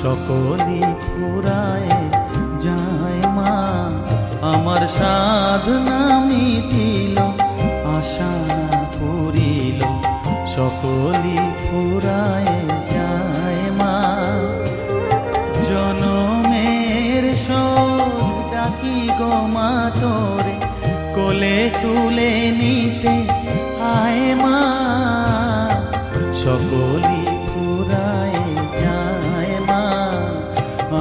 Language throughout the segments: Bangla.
সকলি ফুরায় যায় মা। আমার সাধনা মিটিল, আশা না পুরিল, সকলি ফুরায় যায় মা। জনমের শোক ডাকি গো মা তোরে, কোলে তুলে নিতে আয় মা। সকলি ফুরায় যায় মা।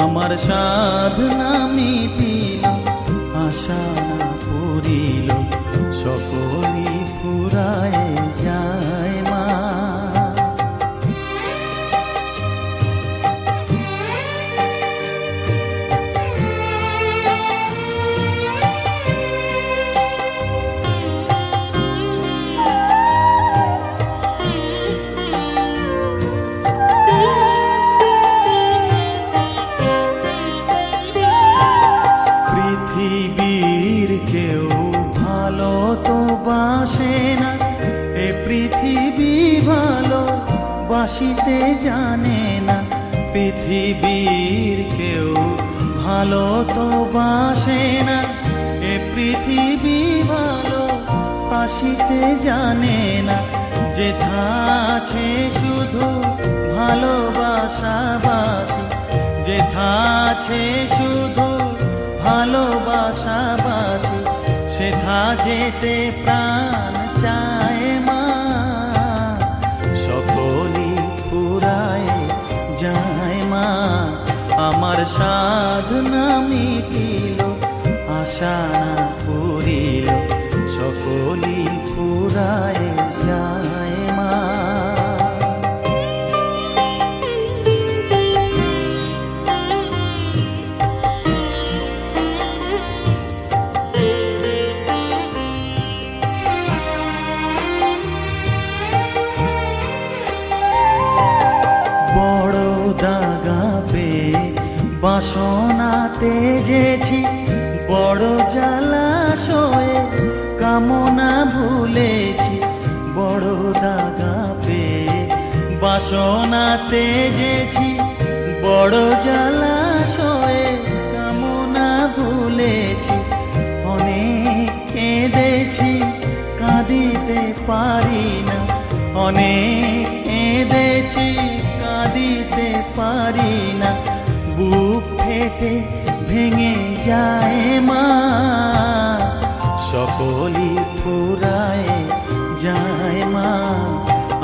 আমার সাধনা মিটিল, আশা না পুরিল, সকলি ফুরায় যায় মা। পৃথিবীর কেউ ভালো তো বাসে না, এ পৃথিবী ভালো বাসিতে জানে না। পৃথিবীর কেউ ভালো তো বাসে না, এ পৃথিবী ভালো বাসিতে জানে না। যেথা আছে শুধু ভালোবাসাবাসি, যেথা আছে শুধু ভালোবাসাবাসি, সেথা যেতে প্রাণ চায় মা। সকলি ফুরায় যায় মা। আমার সাধনা মিটিল, আশা না পুরিল, সকলি ফুরায় যায় মা। বড় দাগা পেয়ে বাসনা তেজেছি, বড় জলাশয়ে কামনা ভুলেছি। বড় দাগা পেয়ে বাসনা তেজেছি, বড় জলাশয়ে কামনা ভুলেছি। অনেক কেঁদেছি, কাঁদিতে পারি না, অনেক কেঁদেছি, কাঁদিতে পারি না। বুক ফেটে ভেঙে যায় মা। সকলি ফুরায় যায় মা।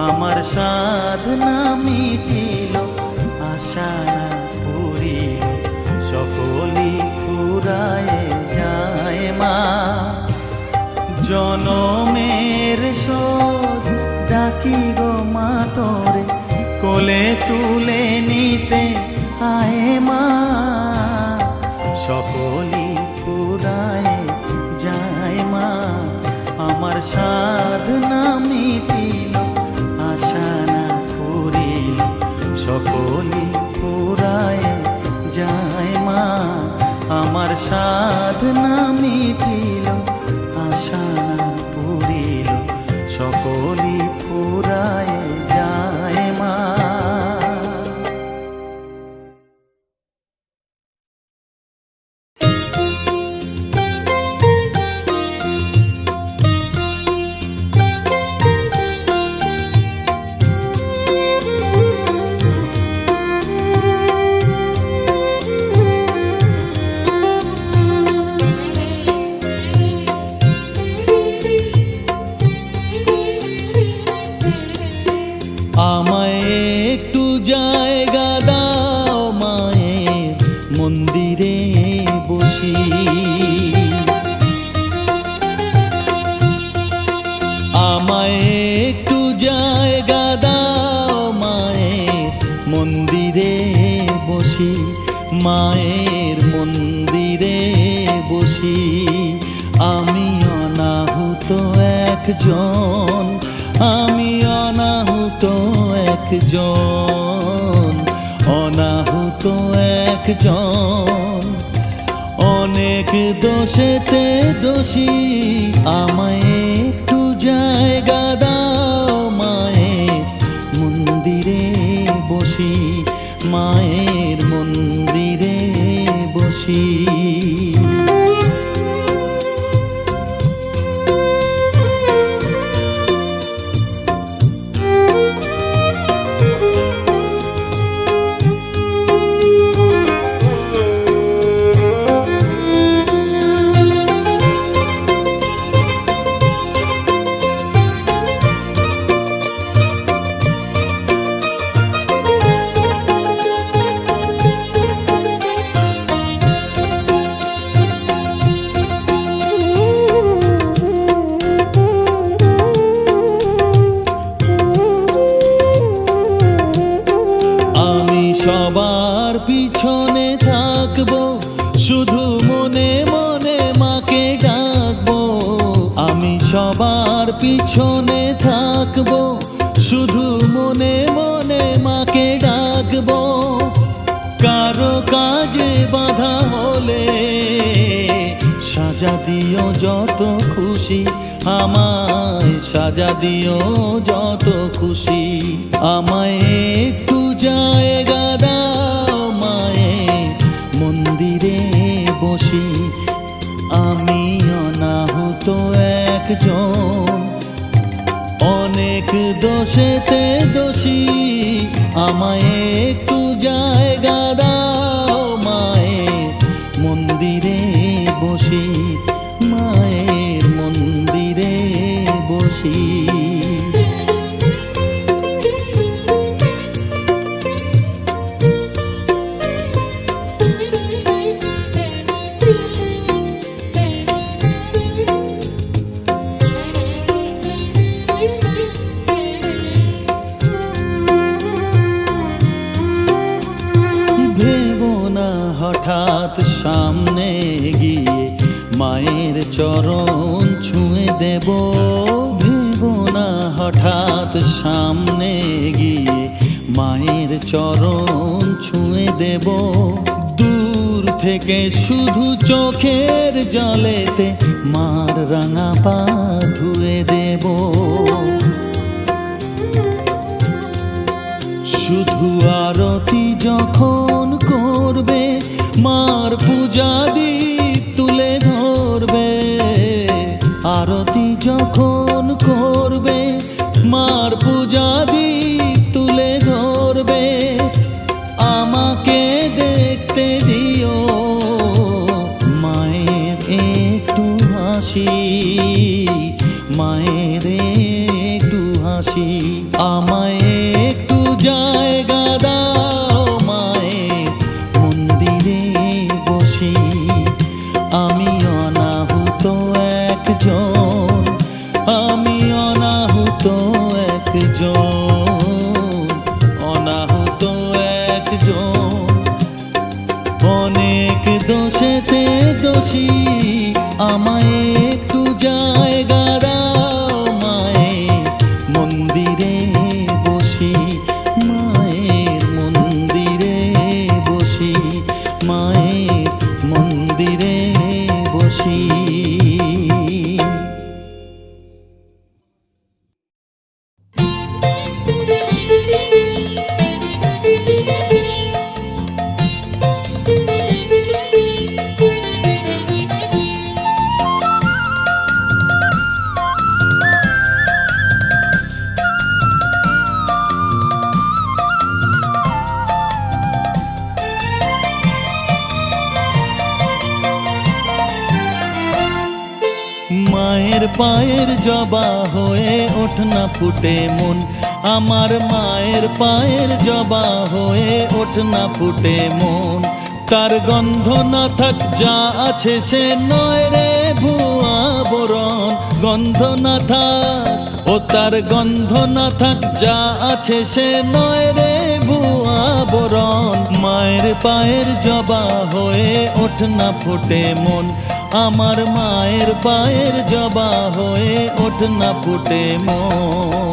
আমার সাধনা মিটিল, আশা না পুরিল, সকলি ফুরায় যায় মা। জনমের শোধ ডাকি গো মা তোরে, কোলে তুলে নিতে আয় মা। সকলি ফুরায় যায় মা। আমার সাধনা মিটিল, আশা না পুরিল, সকলি ফুরায় যায় মা। আমার সাধনা মিটিল, আশা না পুরিল, সকলি ফুরায় যায় মা। আমায় একটু জায়গা দাও মায়ের মন্দিরে বসি, আমায় একটু জায়গা দাও মায়ের মন্দিরে বসি, মায়ের মন্দিরে বসি। আমি অনাহুত একজন, আমি অনাহুত একজন, অনাহুত একজন। অনেক দোষেতে দোষী, আমায় একটু জায়গা দাও মায়ের মন্দিরে বসি, মায়ের পিছনে থাকবো, শুধু মনে মনে মাকে ডাকবো। আমি সবার পিছনে থাকবো, শুধু মনে মনে মাকে ডাকবো। কারো কাজে বাধা হলে সাজা দিও যত খুশি, আমায় সাজা দিও যত খুশি। আমায় একটু জায়গা দাও মায়ের মন্দিরে বসি। আমি অনাহুত একজন, অনেক দোষেতে দোষী। আমায় একটু জায়গা দাও মায়ের মন্দিরে বসি, মায়ের মন্দিরে বসি। ভেবো না হঠাৎ সামনে গিয়ে মায়ের চরণ ছুঁয়ে দেব। ভেবো না হঠাৎ সামনে গিয়ে মায়ের চরণ ছুঁয়ে দেব। দূর থেকে শুধু চোখের জলেতে মার রাঙা পা ধুয়ে দেব। শুধু আরতি যখন করবে মার পূজা দীপ তুলে ধরবে। আরতি যখন করবে মার পূজা দীপ তুলে ধরবে। আমাকে দেখতে দিও মায়ের একটু হাসি, মায়ের একটু হাসি। আমায় একটু জায়গা দাও মায়ের মন্দিরে বসি। আমি অনাহুত একজন, আমি অনাহুত একজন, অনাহুত একজন, অনেক দোষেতে দোষী। আমায় একটু জায়গা দাও মায়ের মন্দিরে বসি, মায়ের মন্দিরে বসি, মায়ের মন্দিরে বসি। মায়ের পায়ের জবা হয়ে ওঠ না ফুটে মন, আমার মায়ের পায়ের জবা হয়ে ওঠ না ফুটে মন। তার গন্ধ না থাক যা আছে সে নয় রে ভুয়া বরণ। গন্ধ না থাক, ও তার গন্ধ না থাক যা আছে সে নয় রে ভুয়া বরণ। মায়ের পায়ের জবা হয়ে ওঠ না ফুটে মন, আমার মায়ের পায়ের জবা হয়ে ওঠ না ফুটে মন।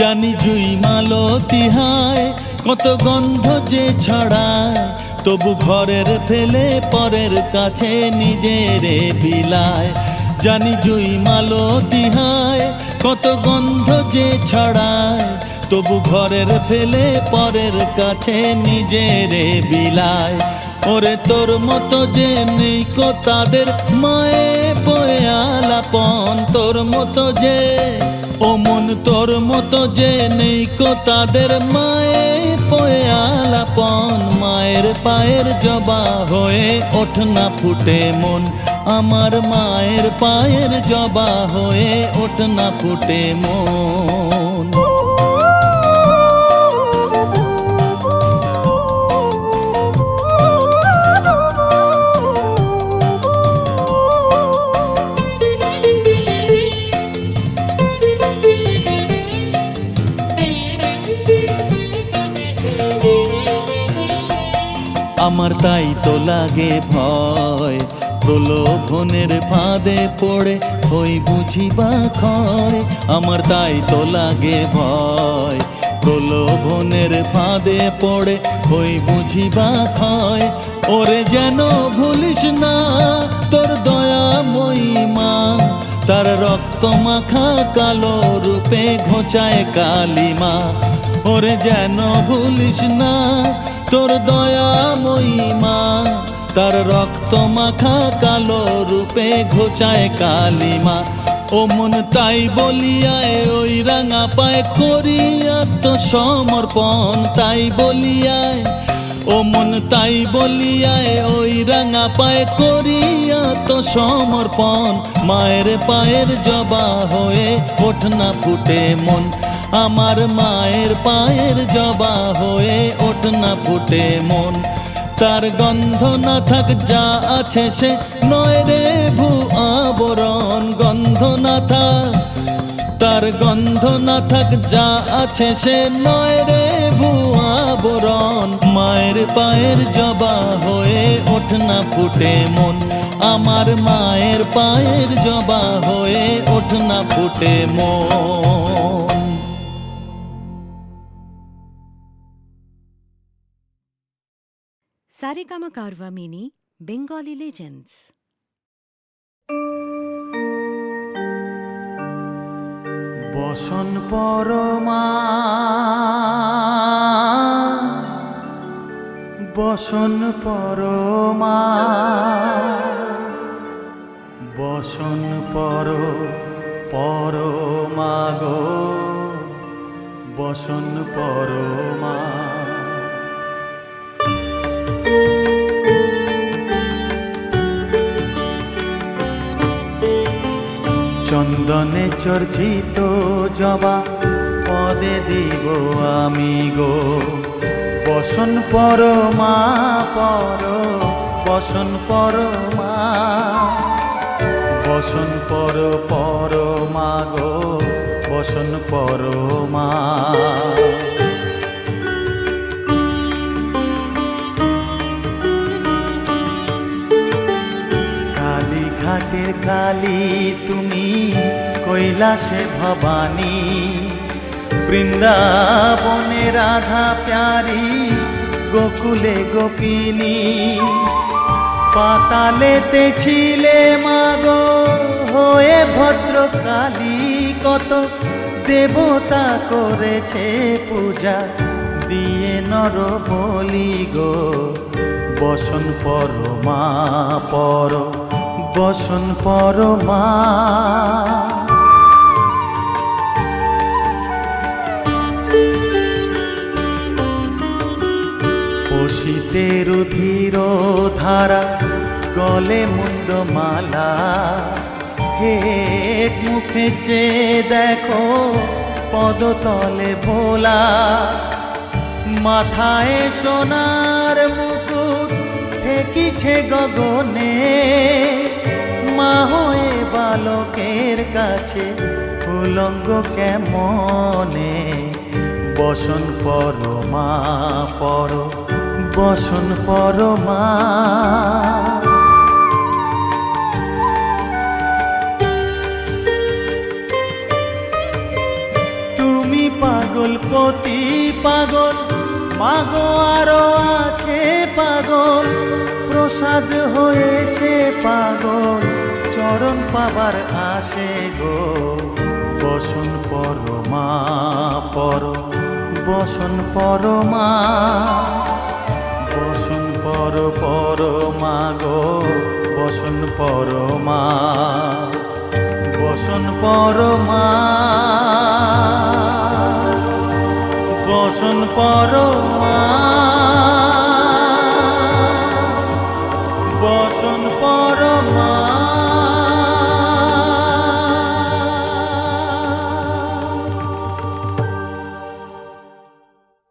জানি জুই মালতী হায় কত গন্ধ যে ছড়ায়, তবু ঘরের ফেলে পরের কাছে নিজেরে বিলায়। জানি জুই মালতী হায় কত গন্ধ যে ছড়ায়, তবু ঘরের ফেলে পরের কাছে নিজেরে বিলায়। ওরে তোর মতো যে নেই কো তাদের মায়ে বয়ে আলাপন, তোর মতো যে ও মন তোর মতো যে নেই কো তাদের মায়ে পয়ে আলাপন মায়ের পায়ের জবা হয়ে ওঠ না ফুটে মন আমার মায়ের পায়ের জবা হয়ে ওঠ না ফুটে মন আমার তাই তো লাগে ভয় প্রলোভনের ফাঁদে পড়ে হই বুঝিবা ক্ষয় আমার তাই তো লাগে ভয় প্রলোভনের ফাঁদে পড়ে হই বুঝিবা ক্ষয় ওরে যেন ভুলিস না তোর দয়াময়ী মা তার রক্ত মাখা কালো রূপে ঘোচায় কালিমা ওরে যেন ভুলিস না তোর দয়াময়ী মা তার রক্ত মাখা কালো রূপে ঘোচায় কালিমা ও মন তাই বলিয়ায় ওই রাঙা পায় করিয়া তো সমর্পণ তাই বলিয়ায় ও মন তাই বলিয়ায় ওই রাঙা পায় করিয়া তো সমর্পণ মায়ের পায়ের জবা হয়ে ওঠ না ফুটে মন আমার মায়ের পায়ের জবা হয়ে ওঠ না ফুটে মন তার গন্ধ না থাক যা আছে সে নয় রে ভূ আবরণ গন্ধ না থাক তার গন্ধ না থাক যা আছে সে নয় রে ভূ আবরণ মায়ের পায়ের জবা হয়ে ওঠ না ফুটে মন আমার মায়ের পায়ের জবা হয়ে ওঠ না ফুটে মন Saregama Karwa mini Bengali legends বসন পরমা বসন পরমা বসন পরমা গো বসন পরমা চন্দনে চর্চিত জবা পদে দিব আমি গো বসন পরমা বসন পরমা বসন পরমা গো বসন পরমা ঘাটের কালী তুমি কৈলাসে ভবানী বৃন্দাবনে রাধা প্যারি গোকুলে গোপিনী পাতালেতে ছিলে মাগো হয়ে ভদ্রকালী কত দেবতা করেছে পূজা দিয়ে নর বলি গো বসন পরমা বসন পরমা পশিতে রুধির ধারা গলে মুন্ডমালা হেট মুখে চেয়ে দেখো পদতলে ভোলা মাথায় সোনার মুকুট ঠেকিছে গগনে মা হয়ে বালকের কাছে উলঙ্গ কেমনে বসন পরমা বসন পরমা তুমি পাগল পতি পাগল মাগো আরো আছে পাগল প্রসাদ হয়েছে পাগল চরণ পাবার আসে গো বসন পরমা বসন পরমা বসন পরমা গো বসন পরমা বসন পরমা বসন পরমা বসন পরমা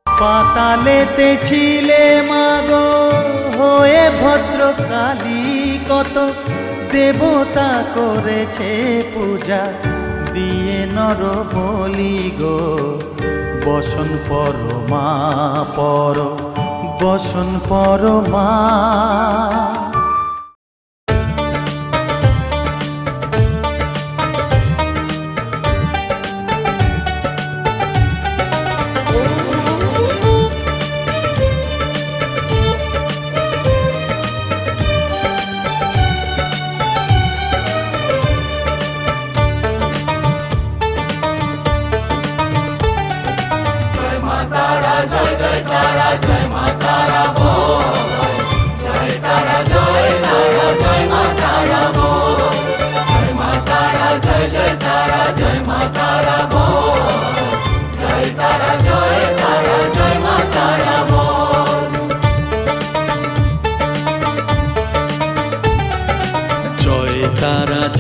পাতালেতে ছিলে মাগো হয়ে ভদ্রকালী কত দেবতা করেছে পূজা দিয়ে নর বলি গো বসন পরমা পর বসন পরমা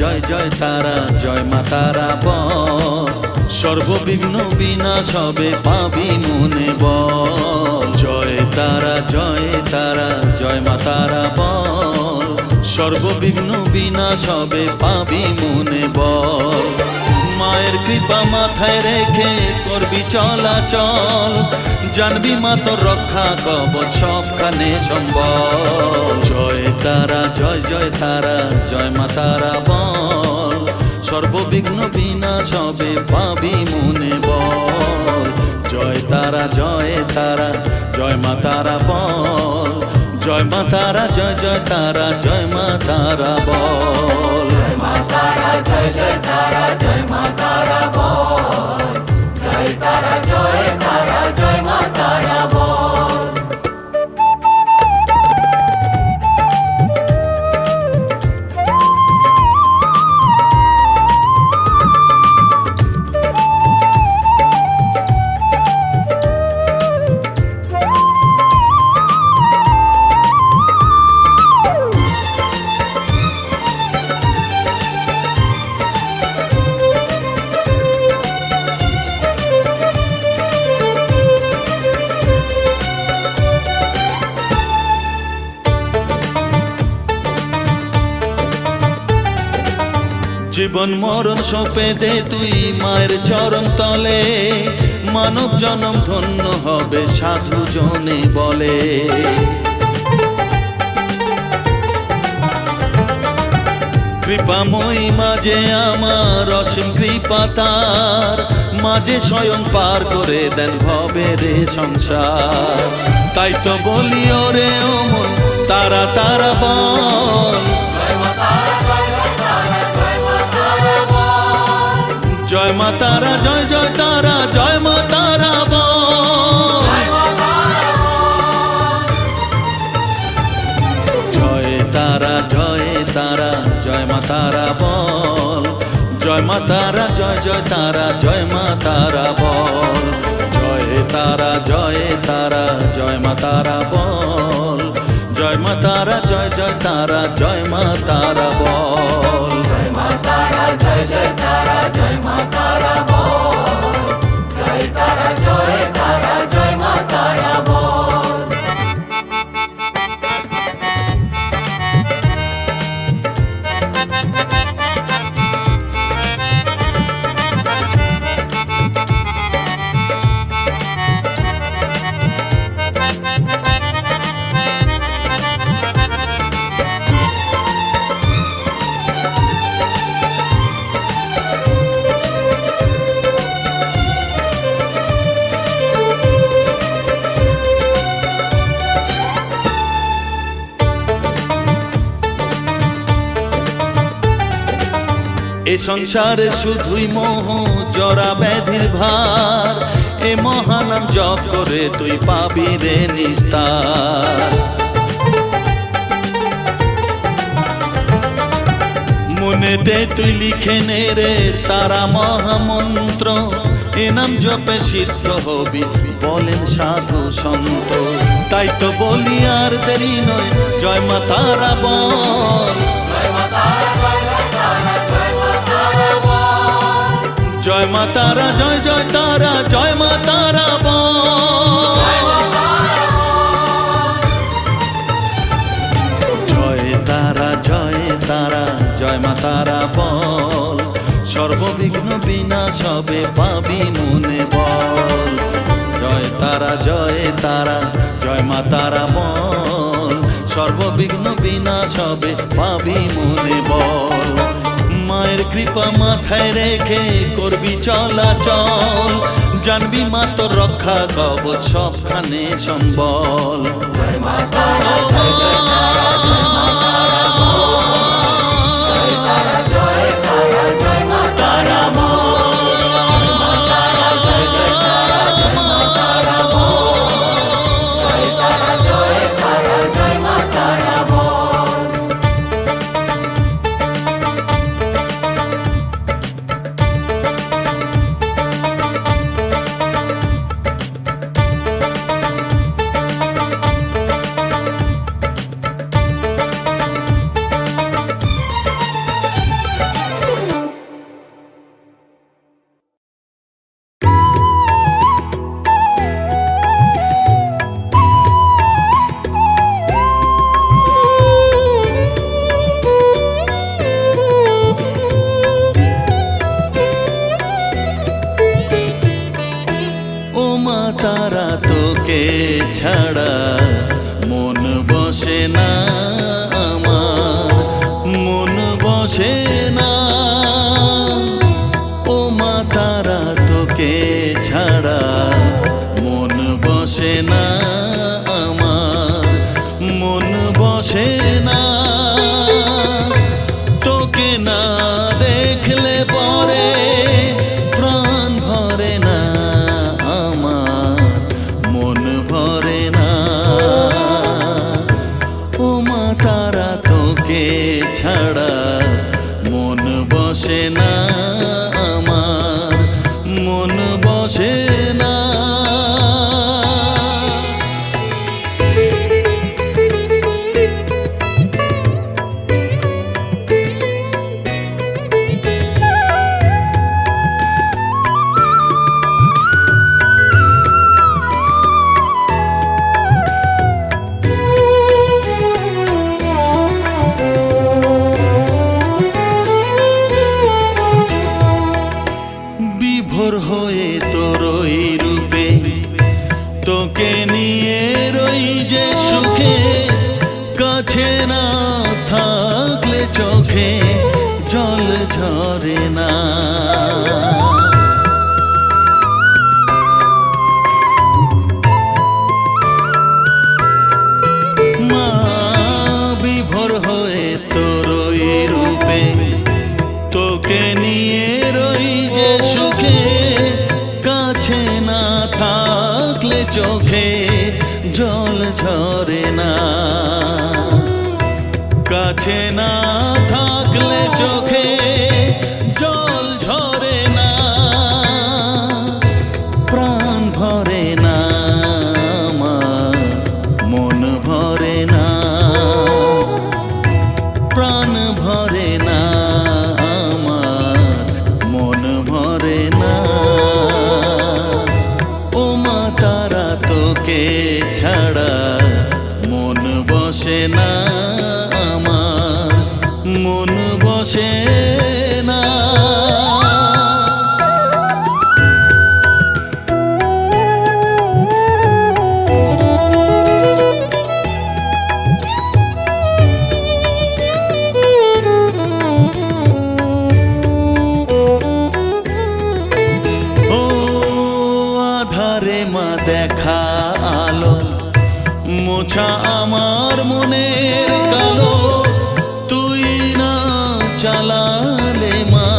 জয় জয় তারা জয় মা তারা বল সর্ববিঘ্ন বিনাশ হবে পাবি মনে বল জয় তারা জয় মা তারা বল সর্ববিঘ্ন বিনাশ হবে পাবি মনে বল মায়ের কৃপা মাথায় রেখে করবি চলাচল জানবি মা তোর রক্ষা কবচ সবখানে সম্বল জয় তারা জয় মা তারা বল সর্ববিঘ্ন বিনাশ হবে পাবি মনে বল জয় তারা জয় মা তারা বল জয় মা তারা জয় মা তারা বল জয় মা তারা জয় মা তারা বল জয় তারা জয় মা তারা বল জীবন মরণ সঁপে দে তুই মায়ের চরণ তলে মানব জনম ধন্য হবে সাধু জনে বলে কৃপাময়ী মাঝে আমার অসীম কৃপা তার মাঝে স্বয়ং পার করে দেন ভবের সংসার তাই তো বলি ওরে ও মন তারা তারা বল জয় মা তারা জয় তারা জয় মা তারা বল জয় তারা জয় মা তারা বল জয় মা তারা জয় তারা জয় মা তারা বল জয় তারা জয় মা তারা বল জয় মা তারা জয় তারা জয় মা তারা বল জয় মা তারা জয় তারা জয় মা তারা বল জয় তারা জয় মা তারা বল এ সংসারে শুধুই মোহ জরা ব্যাধির ভার এ মহানাম জপ করে তুই পাবি রে নিস্তার মনেতে তুই লিখে নে রে তারা মহামন্ত্র এ নাম জপে সিদ্ধ হবি বলেন সাধু সন্ত। তাই তো বলি আর দেরি নয়, জয় মা তারা বল, জয় মা তারা, জয় জয় তারা, জয় মা তারা বল, জয় তারা, জয় তারা, জয় মা তারা বল, সর্ববিঘ্ন বিনাশ হবে পাবি মনে বল। জয় তারা, জয় তারা, জয় মা তারা বল, সর্ববিঘ্ন বিনাশ হবে পাবি মনে বল। মায়ের কৃপা মাথায় রেখে করবি চলাচল, জানবি মা তোর রক্ষা কবচ সবখানে সম্বল। জয় মা তারা, জয় জয় তারা, জয় মা তারা বল, জয় তারা, জয় তারা, জয় মা তারা বল, জয় মা তারা, জয় জয় তারা, জয় মা তারা বল, জয় তারা, জয় তারা, জয় মা তারা বল। তারা তোকে ছাড়া মন বসে না আমার, মন বসে না। ও মা তারা তোকে ছাড়া মন বসে না আমার, মন বসে না। তোকে না দেখলে পরে প্রাণ ভরে না, মন ভরে না। ও মা তারা তোকে ছাড়া মন বসে না আমার, মন বসে না। বিভোর হয়ে তোরই রূপে তোকে নিয়ে রই যে সুখে, কাছে না থাকলে চোখে জল ঝরে না। মা বিভোর হয়ে তোরই রূপে তোকে নিয়ে রই যে সুখে, কাছে না থাকলে চোখে জল ঝরে না। কাছে না থাকলে চোখে জল ঝরে না, প্রাণ ভরে না আমার, মন ভরে না, প্রাণ ভরে না আমার, মন ভরে না। ও মা তারা তোকে ছাড়া মন বসে না আমার, মন বসে না। মা দেখা আলো মোছা আমার মনের কালো, তুই না চালালে মা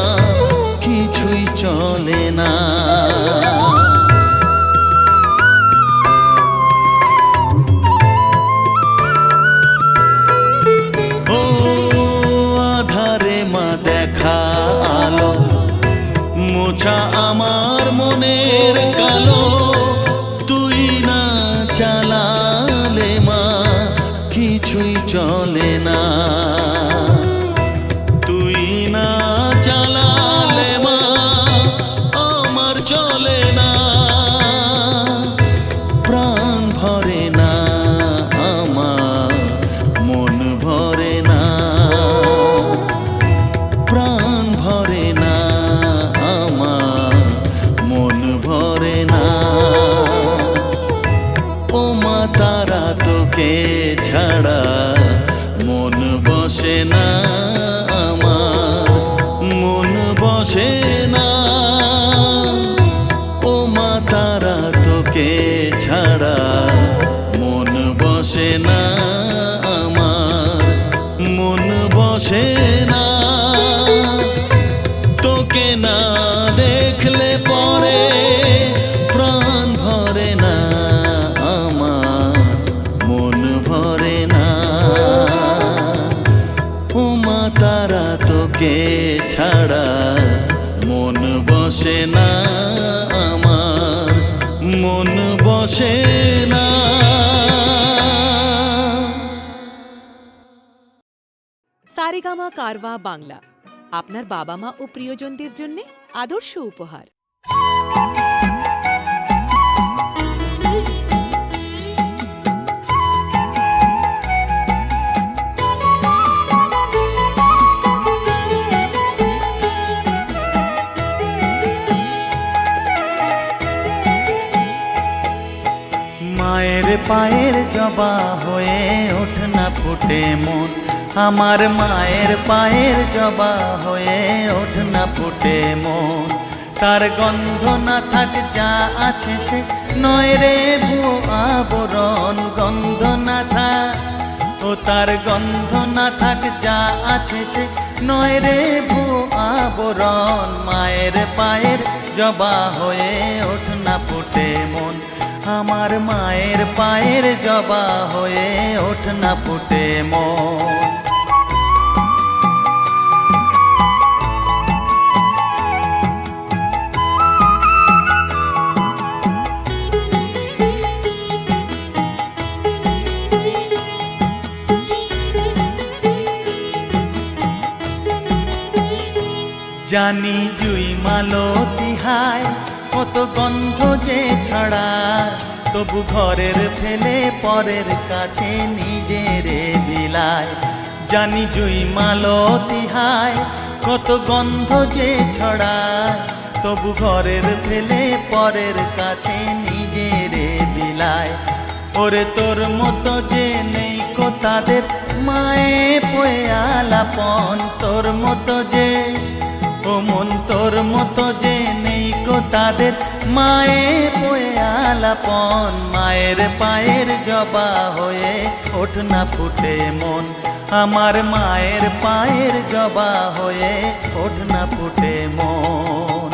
কিছুই চলে না। ও আধারে মা দেখা আলো মোছা আমার মনের কালো, চলে না। তুই না চালালে মা আমার চলে না, প্রাণ ভরে না আমার, মন ভরে না, প্রাণ ভরে না আমার, মন ভরে না। ও মা তারা তোকে ছাড়া মন বসে না আমার, মন বসে না। ও মা তারা তোকে ছাড়া মন বসে না আমার, মন বসে না। তোকে না দেখলে পরে প্রাণ ভরে না আমার, মন ভরে না। ও মা তারা তোকে ছাড়া মন বসে না আমার, মন বসে না। সারেগামা কারওয়া বাংলা আপনার বাবা মা ও প্রিয়জনদের জন্য আদর্শ উপহার। মায়ের পায়ের জবা হয়ে ওঠ না ফুটে মন, আমার মায়ের পায়ের জবা হয়ে ওঠ না ফুটে মন। তার গন্ধ না থাক যা আছে সে নয় রে ভুয়ো আবরণ, গন্ধ না থাক ও তার গন্ধ না থাক যা আছে সে নয় রে ভুয়ো আবরণ। মায়ের পায়ের জবা হয়ে ওঠ না ফুটে মন, আমার মায়ের পায়ের জবা হয়ে ওঠ না ফুটে মন। জানি জুই মালতী হায় কত গন্ধ যে ছড়ায়, তবু ঘরের ফেলে পরের কাছে নিজেরে বিলায়। জানি জুই মালতী হায় কত গন্ধ যে ছড়ায়, তবু ঘরের ফেলে পরের কাছে নিজেরে বিলায়। ওরে তোর মতো যে নেই কো তাদের মায়ে পয়ে আলাপন, তোর মতো যে ও মন তোর মতো যে নেই কো তাদের মায়ে পয়ে আলাপন। মায়ের পায়ের জবা হয়ে ওঠ না ফুটে মন, আমার মায়ের পায়ের জবা হয়ে ওঠ না ফুটে মন।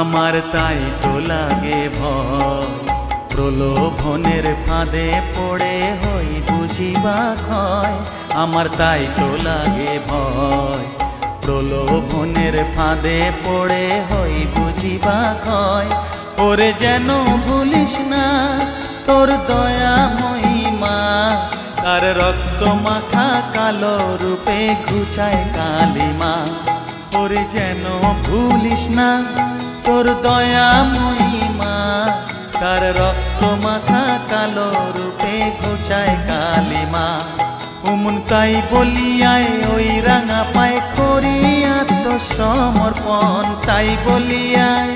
আমার তাই তো লাগে ভয়, প্রলোভনের ফাঁদে পড়ে হই বুঝিবা ক্ষয়। আমার তাই তো লাগে ভয়, প্রলোভনের ফাঁদে পড়ে হই বুঝিবা ক্ষয়। ওরে যেন ভুলিস না তোর দয়া মহিমা, তার রক্ত মাখা কালো রূপে ঘুচায় কালিমা। ওরে যেন ভুলিস না তোর দয়া মহিমা, তার রক্ত মাখা কালো রূপে ঘুচায় কালিমা। উমন তাই বলিয়ায় ওই রাঙা পায় করি আত্মসমর্পণ, তাই বলিয়ায়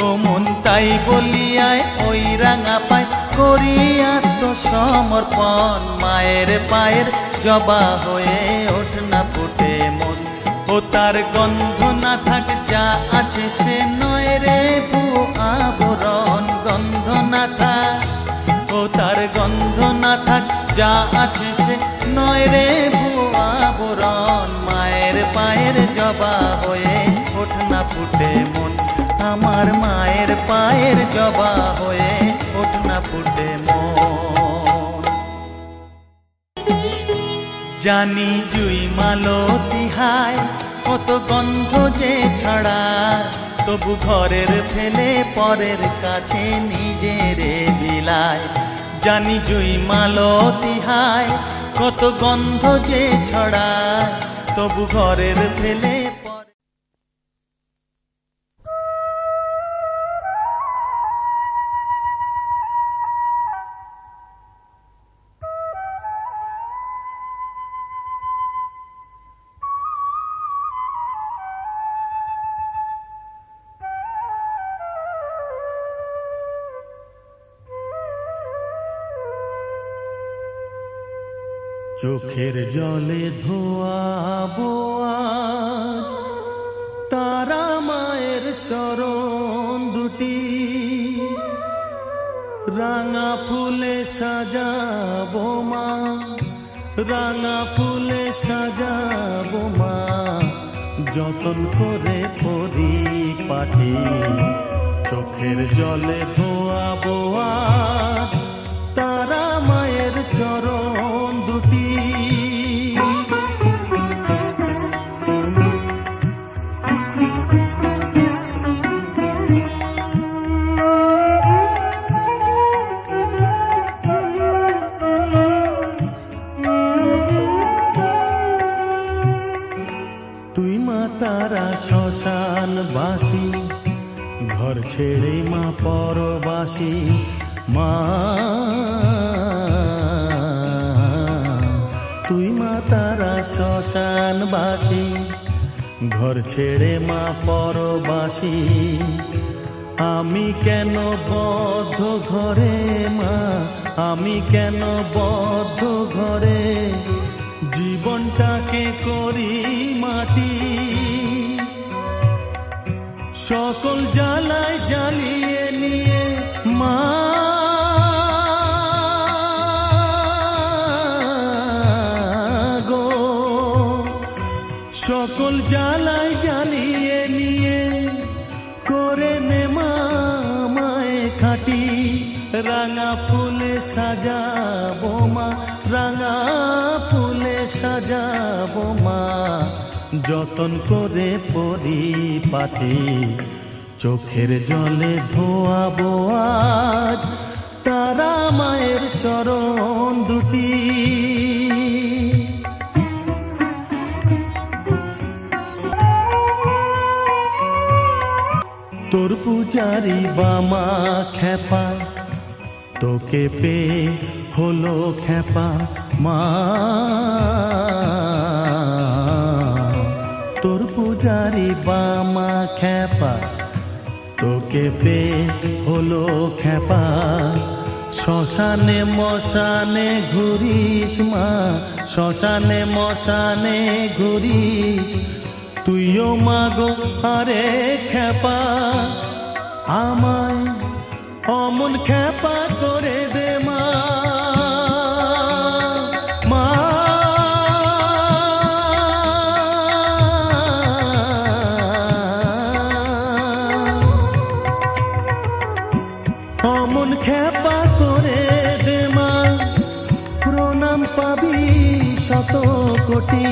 ও মন তাই বলিয়ায় ওই রাঙা পায় করি আত্মসমর্পণ। মায়ের পায়ের জবা হয়ে ওঠ না ফুটে মন, ও তার গন্ধ না থাক যা আছে সে নয় রে ভুয়ো আবরণ। গন্ধ না থাক ও তার গন্ধ না থাক যা আছে সে নয় রে ভুয়ো আবরণ। মায়ের পায়ের জবা হয়ে ওঠ না ফুটে মন, আমার মায়ের পায়ের মায়ের জবা হয়ে ওঠ না ফুটে মন। জানি জুই মালতী হায় কত গন্ধ যে ছড়ায়, তবু ঘরের ফেলে পরের কাছে নিজেরে বিলায়। জানি জুই মালতী হায় কত গন্ধ যে ছড়ায়, তবু ঘরের ফেলে চোখের জলে ধোয়াবো আজ তারা মায়ের চরণ দুটি, রাঙা ফুলে সাজাবো মা, রাঙা ফুলে সাজাবো মা, যতন করে পরিপাটি। চোখের জলে ধোয়াবো আজ তারা মায়ের চরণ দুটি। তুই মা তারা শ্মশানবাসী, ঘর ছেড়ে মা পরবাসী। মা তুই মা তারা শ্মশানবাসী, ঘর ছেড়ে মা পরবাসী। আমি কেন বদ্ধ ঘরে মা, আমি কেন বদ্ধ ঘরে, জীবনটাকে করি মাটি। সকল জ্বালায় জ্বালিয়ে নিয়ে মা গো, সকল জ্বালায় জ্বালিয়ে নিয়ে করে নে মা মায়ে খাটি। রাঙা ফুলে সাজাবো মা, রাঙা ফুলে সাজাবো মা, যতন করে পরিপাটি। চোখের জলে ধোয়াবো আজ তারা মায়ের চরণ দুটি। তোর পূজারি বামা খেপা, তোকে পে হলো খেপা মা। তোর পূজারি বামা খেপা, তোকে পে হলো খেপা। শ্মশানে মশানে ঘুরিস মা, শ্মশানে মশানে ঘুরিস। তুইও মাগো আরে খেপা, আমায় অমন খেপা করে দে মা। মা অমন খেপা করে দে মা, প্রণাম পাবি শত কোটি।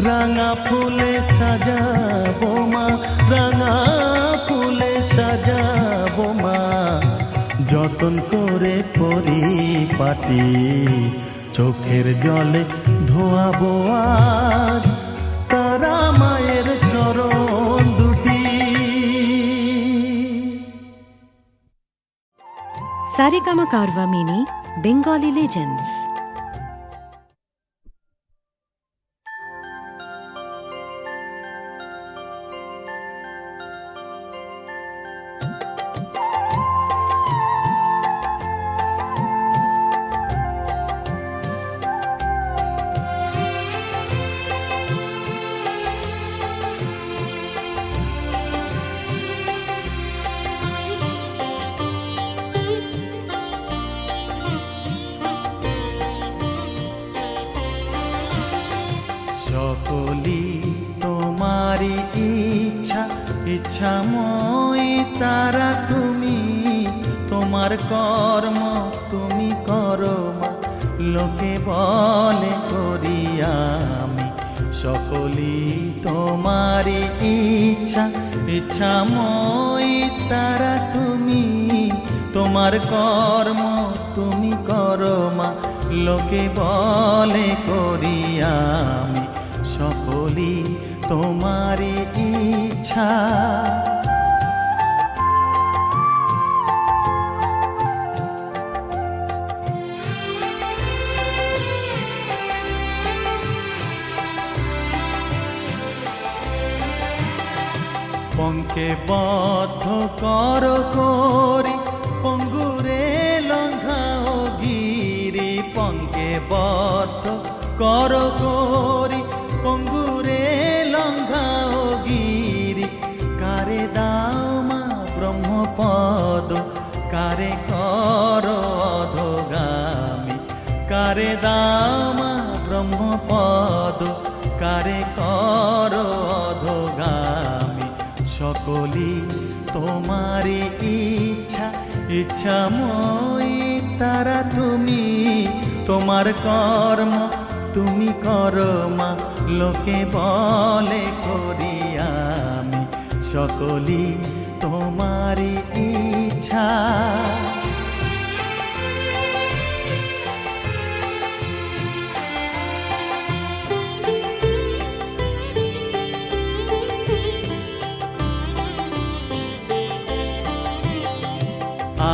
রাঙা ফুলে সাজাবো মা, রাঙা ফুলে সাজাবো মা, যতন করে পরিপাটি। চোখের জলে ধোয়াবো আজ তারা মায়ের চরণ দুটি। सारेगामा कारवा मिनी बेंगली लेजेंड्स। সকলি তোমারি ইচ্ছা, ইচ্ছাময়ী তারা তুমি তোমার কর্ম তুমি করো মা, লোকে বলে করি আমি সকলি তোমারই ইচ্ছা, ইচ্ছাময়ী তারা তুমি। তোমার কর্ম তুমি করো মা, লোকে বলে করি আমি সকলি তোমারই ইচ্ছা। পঙ্কে বদ্ধ কর করি পঙ্গুরে লঙ্ঘাও গিরি, পঙ্কে বদ্ধ কর করি পঙ্গুরে লঙ্ঘাও গিরি। কারে দাও মা ব্রহ্মপদ, কারে কর অধোগামী, কারে দাও মা ব্রহ্মপদ, কারে কর অধোগামী। সকলি তোমারই ইচ্ছা, ইচ্ছাময়ী তারা তুমি। তোমার কর্ম তুমি করো মা, লোকে বলে করি আমি সকলি তোমারই ইচ্ছা।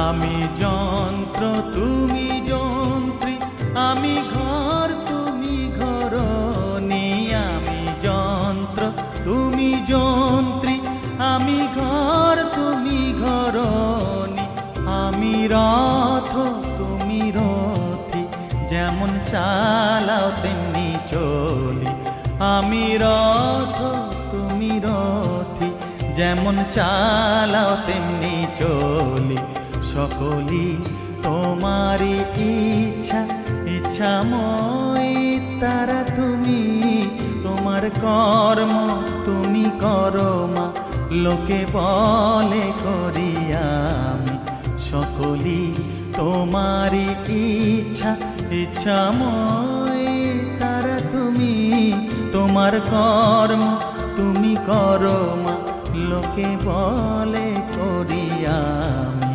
আমি যন্ত্র তুমি যন্ত্রী, আমি ঘর তুমি ঘরণী। আমি যন্ত্র তুমি যন্ত্রী, আমি ঘর তুমি ঘরণী। আমি রথ তুমি রথী, যেমন চালাও তেমনি চলি। আমি রথ তুমি রথী, যেমন চালাও তেমনি চলি। সকলি তোমারই ইচ্ছা, ইচ্ছাময়ী তারা তুমি। তোমার কর্ম তুমি করো মা, লোকে বলে করি আমি সকলি তোমারই ইচ্ছা, ইচ্ছাময়ী তারা তুমি। তোমার কর্ম তুমি করো মা, লোকে বলে করি আমি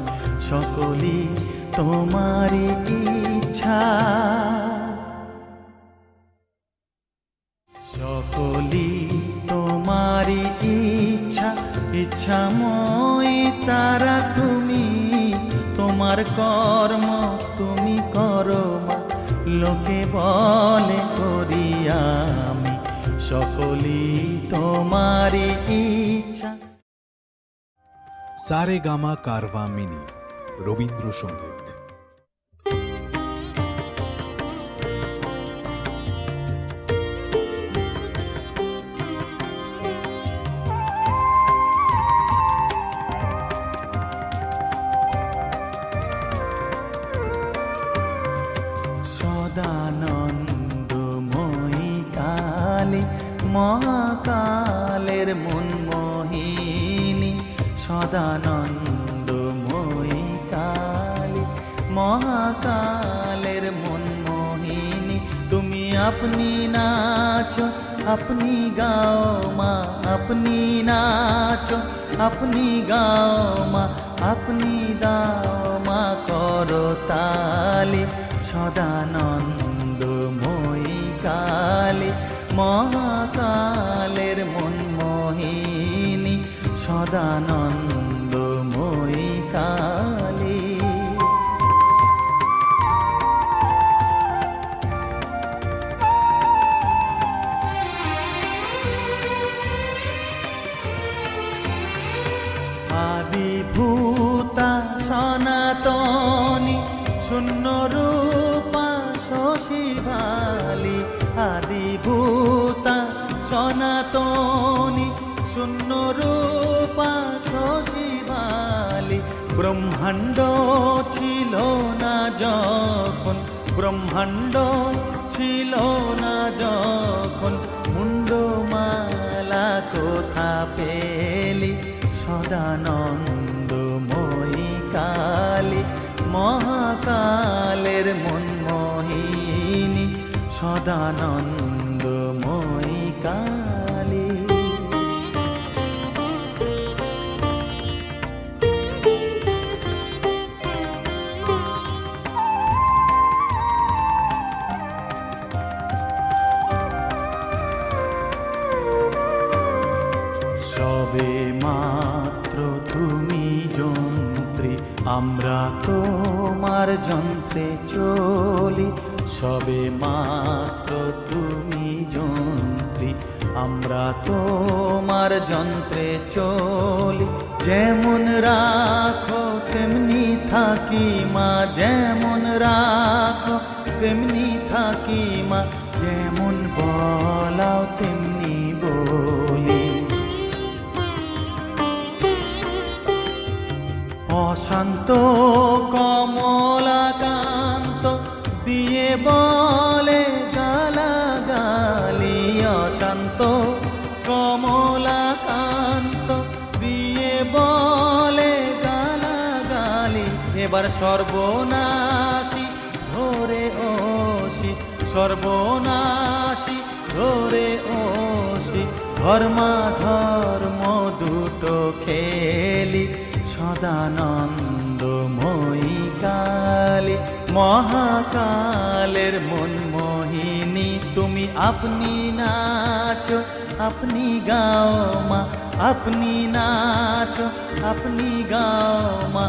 সকলি তোমারই ইচ্ছা। সকলি তোমারই ইচ্ছা, ইচ্ছাময়ী তারা তুমি। তোমার কর্ম তুমি করো মা, লোকে বলে করি আমি সকলি তোমারই ইচ্ছা। সারেগামা কারভা মিনি রবীন্দ্রসঙ্গীত। সদানন্দময়ী কালী মহাকালের মনমোহিনী, সদানন্দময়ী কালী মহাকালের মনমোহিনী। তুমি আপনি নাচো আপনি গাও মা, আপনি নাচো আপনি গাও মা, আপনি দাও মা করো তালি। সদানন্দময়ী কালী মহাকালের মনমোহিনী, সদানন্দময়ী কালী। আদিভূতা সনাতনী শূন্য রূপা শশীভালি। আদিভূতা সনাতনী শূন্য রূপা শশীভালি। ব্রহ্মাণ্ড ছিল না যখন, ব্রহ্মাণ্ড ছিল না যখন, মুন্ডমালা কোথা পেলি। সদানন্দময়ী কালী সদানন্দময়ী কালী। সবে মাত্র তুমি যন্ত্রী, আমরা তোমার যন্ত্রে চলি। সবে মাত্র তুমি যন্ত্রী, আমরা তোমার যন্ত্রে চলি। যেমন রাখো তেমনি থাকি মা, যেমন রাখো তেমনি থাকি মা, যেমন বলাও তেমনি বলি। অশান্ত কমলাকান্ত দিয়ে বলে গালাগালি, অশান্ত কমলাকান্ত দিয়ে বলে গালাগালি। এবার সর্বনাশী ধরে ওসি, সর্বনাশী ধরে ওসি, ধর্মাধর্ম দুটো খেলি। সদানন্দময়ী কালী, মহাকালের মন মোহিনী তুমি। আপনি নাচো আপনি গাও মা, আপনি নাচো আপনি গাও মা,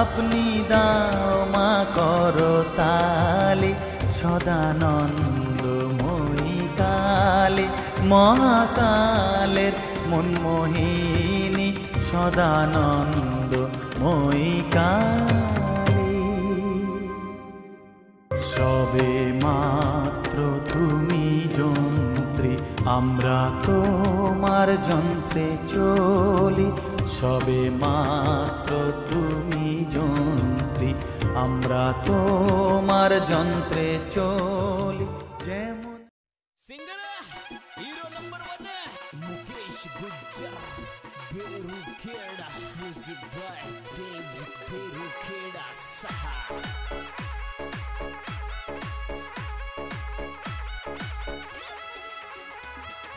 আপনি দাও মা করো তালি। সদানন্দময়ী কালী, মহাকালের মন মোহিনী, সদানন্দময়ী কালী। সবে মাত্র তুমি যন্ত্রী, আমরা তোমার যন্ত্রে চলি। সবে মাত্র তুমি যন্ত্রী, আমরা তোমার যন্ত্রে চলি। যেমন singer hero number 1 Mukesh Gujjar Berukheda music by David Berukheda Saha.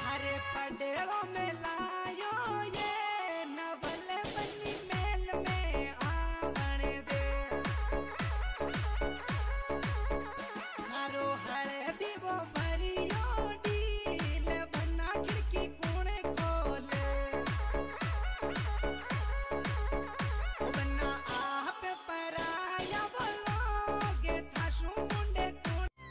हरे पडेलों में लायो ये नवले बनी मेल में आवन दे। हारो हरे दीवो भरियो डील बना खिड़की कोने खोले। बना आप पराया बोलोगे थाशु मुंडे कोने।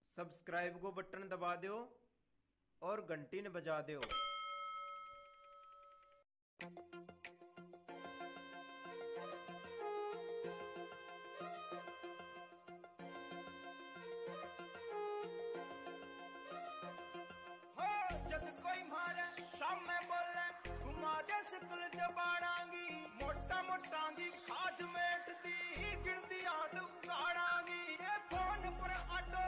सब्सक्राइब को बटन दबा दो और घंटी ने बजा दो। जद कोई मारे सामने बोले घुमारे से तुल जबाड़ांगी, मोटा मोटांगी खाज मेट दी गिरदी आद उगाड़ांगी। फोन पर ऑटो